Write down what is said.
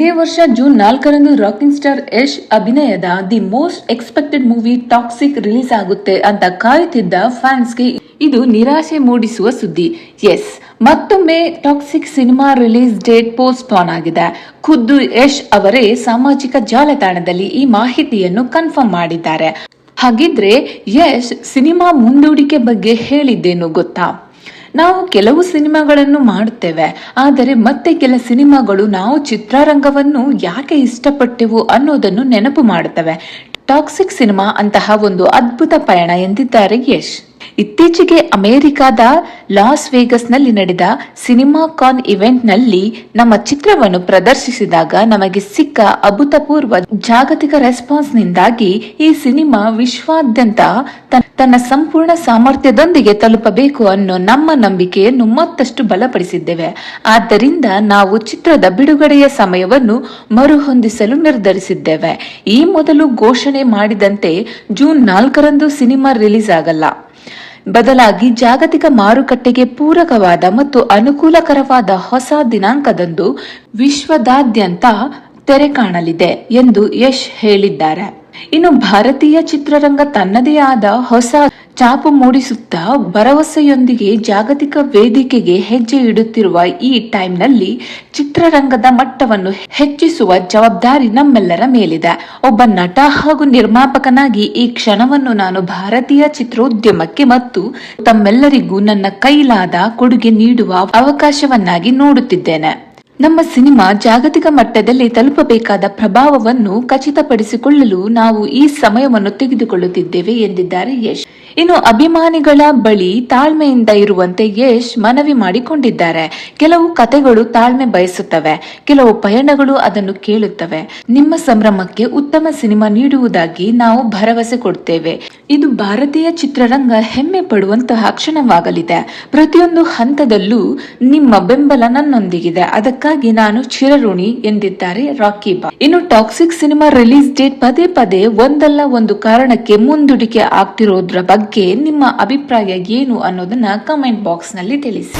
ಇದೇ ವರ್ಷ June 4ರಂದು rocking star Yash ಅಭಿನಯದ the most expected movie toxic release ಆಗುತ್ತೆ ಅಂತ ಕಾಯುತ್ತಿದ್ದ ಫ್ಯಾನ್ಸ್ಗೆ ಇದು ನಿರಾಶೆ ಮೂಡಿಸುವ ಸುದ್ದಿ. ಎಸ್, ಮತ್ತೊಮ್ಮೆ toxic cinema release date postpone ಆಗಿದೆ. ಖುದ್ದು ಯಶ್ ಅವರೇ ಸಾಮಾಜಿಕ ಜಾಲತಾಣದಲ್ಲಿ ಈ ಮಾಹಿತಿಯನ್ನು ಕನ್ಫರ್ಮ್ ಮಾಡಿದ್ದಾರೆ. ಹಾಗಿದ್ರೆ ಯಶ್ ಸಿನಿಮಾ ಮುಂದೂಡಿಕೆ ಬಗ್ಗೆ ಹೇಳಿದ್ದೇನು ಗೊತ್ತಾ? ನಾವು ಕೆಲವು ಸಿನಿಮಾಗಳನ್ನು ಮಾಡುತ್ತೇವೆ, ಆದರೆ ಮತ್ತೆ ಕೆಲ ಸಿನಿಮಾಗಳು ನಾವು ಚಿತ್ರರಂಗವನ್ನು ಯಾಕೆ ಇಷ್ಟಪಟ್ಟೆವು ಅನ್ನೋದನ್ನು ನೆನಪು ಮಾಡುತ್ತವೆ. ಟಾಕ್ಸಿಕ್ ಸಿನಿಮಾ ಅಂತಹ ಒಂದು ಅದ್ಭುತ ಪಯಣ ಎಂದಿದ್ದಾರೆ ಯಶ್. ಇತ್ತೀಚೆಗೆ ಅಮೆರಿಕದ ಲಾಸ್ ವೇಗಸ್ನಲ್ಲಿ ನಡೆದ ಸಿನಿಮಾ ಕಾನ್ ಇವೆಂಟ್ ನಲ್ಲಿ ನಮ್ಮ ಚಿತ್ರವನ್ನು ಪ್ರದರ್ಶಿಸಿದಾಗ ನಮಗೆ ಸಿಕ್ಕ ಅಭೂತಪೂರ್ವ ಜಾಗತಿಕ ರೆಸ್ಪಾನ್ಸ್ ನಿಂದಾಗಿ ಈ ಸಿನಿಮಾ ವಿಶ್ವಾದ್ಯಂತ ತನ್ನ ಸಂಪೂರ್ಣ ಸಾಮರ್ಥ್ಯದೊಂದಿಗೆ ತಲುಪಬೇಕು ಅನ್ನೋ ನಮ್ಮ ನಂಬಿಕೆಯನ್ನು ಮತ್ತಷ್ಟು ಬಲಪಡಿಸಿದ್ದೇವೆ. ಆದ್ದರಿಂದ ನಾವು ಚಿತ್ರದ ಬಿಡುಗಡೆಯ ಸಮಯವನ್ನು ಮರುಹೊಂದಿಸಲು ನಿರ್ಧರಿಸಿದ್ದೇವೆ. ಈ ಮೊದಲು ಘೋಷಣೆ ಮಾಡಿದಂತೆ ಜೂನ್ 4ರಂದು ಸಿನಿಮಾ ರಿಲೀಸ್ ಆಗಲ್ಲ. ಬದಲಾಗಿ ಜಾಗತಿಕ ಮಾರುಕಟ್ಟೆಗೆ ಪೂರಕವಾದ ಮತ್ತು ಅನುಕೂಲಕರವಾದ ಹೊಸ ದಿನಾಂಕದಂದು ವಿಶ್ವದಾದ್ಯಂತ ತೆರೆ ಕಾಣಲಿದೆ ಎಂದು ಯಶ್ ಹೇಳಿದ್ದಾರೆ. ಇನ್ನು ಭಾರತೀಯ ಚಿತ್ರರಂಗ ತನ್ನದೇ ಆದ ಹೊಸ ಛಾಪು ಮೂಡಿಸುತ್ತಾ ಭರವಸೆಯೊಂದಿಗೆ ಜಾಗತಿಕ ವೇದಿಕೆಗೆ ಹೆಜ್ಜೆ ಇಡುತ್ತಿರುವ ಈ ಟೈಮ್ನಲ್ಲಿ ಚಿತ್ರರಂಗದ ಮಟ್ಟವನ್ನು ಹೆಚ್ಚಿಸುವ ಜವಾಬ್ದಾರಿ ನಮ್ಮೆಲ್ಲರ ಮೇಲಿದೆ. ಒಬ್ಬ ನಟ ಹಾಗೂ ನಿರ್ಮಾಪಕನಾಗಿ ಈ ಕ್ಷಣವನ್ನು ನಾನು ಭಾರತೀಯ ಚಿತ್ರೋದ್ಯಮಕ್ಕೆ ಮತ್ತು ತಮ್ಮೆಲ್ಲರಿಗೂ ನನ್ನ ಕೈಲಾದ ಕೊಡುಗೆ ನೀಡುವ ಅವಕಾಶವನ್ನಾಗಿ ನೋಡುತ್ತಿದ್ದೇನೆ. ನಮ್ಮ ಸಿನಿಮಾ ಜಾಗತಿಕ ಮಟ್ಟದಲ್ಲಿ ತಲುಪಬೇಕಾದ ಪ್ರಭಾವವನ್ನು ಖಚಿತಪಡಿಸಿಕೊಳ್ಳಲು ನಾವು ಈ ಸಮಯವನ್ನು ತೆಗೆದುಕೊಳ್ಳುತ್ತಿದ್ದೇವೆ ಎಂದಿದ್ದಾರೆ ಯಶ್. ಇನ್ನು ಅಭಿಮಾನಿಗಳ ಬಳಿ ತಾಳ್ಮೆಯಿಂದ ಇರುವಂತೆ ಯಶ್ ಮನವಿ ಮಾಡಿಕೊಂಡಿದ್ದಾರೆ. ಕೆಲವು ಕತೆಗಳು ತಾಳ್ಮೆ ಬಯಸುತ್ತವೆ, ಕೆಲವು ಪಯಣಗಳು ಅದನ್ನು ಕೇಳುತ್ತವೆ. ನಿಮ್ಮ ಸಂಭ್ರಮಕ್ಕೆ ಉತ್ತಮ ಸಿನಿಮಾ ನೀಡುವುದಾಗಿ ನಾವು ಭರವಸೆ ಕೊಡ್ತೇವೆ. ಇದು ಭಾರತೀಯ ಚಿತ್ರರಂಗ ಹೆಮ್ಮೆ ಪಡುವಂತಹ ಕ್ಷಣವಾಗಲಿದೆ. ಪ್ರತಿಯೊಂದು ಹಂತದಲ್ಲೂ ನಿಮ್ಮ ಬೆಂಬಲ ನನ್ನೊಂದಿಗಿದೆ, ಅದಕ್ಕಾಗಿ ನಾನು ಚಿರಋಣಿ ಎಂದಿದ್ದಾರೆ ರಾಕಿ ಬಾಯ್. ಇನ್ನು ಟಾಕ್ಸಿಕ್ ಸಿನಿಮಾ ರಿಲೀಸ್ ಡೇಟ್ ಪದೇ ಪದೇ ಒಂದಲ್ಲ ಒಂದು ಕಾರಣಕ್ಕೆ ಮುಂದೂಡಿಕೆ ಆಗ್ತಿರೋದ್ರ ಬಗ್ಗೆ ನಿಮ್ಮ ಅಭಿಪ್ರಾಯ ಏನು ಅನ್ನೋದನ್ನ ಕಮೆಂಟ್ ಬಾಕ್ಸ್ ನಲ್ಲಿ ತಿಳಿಸಿ.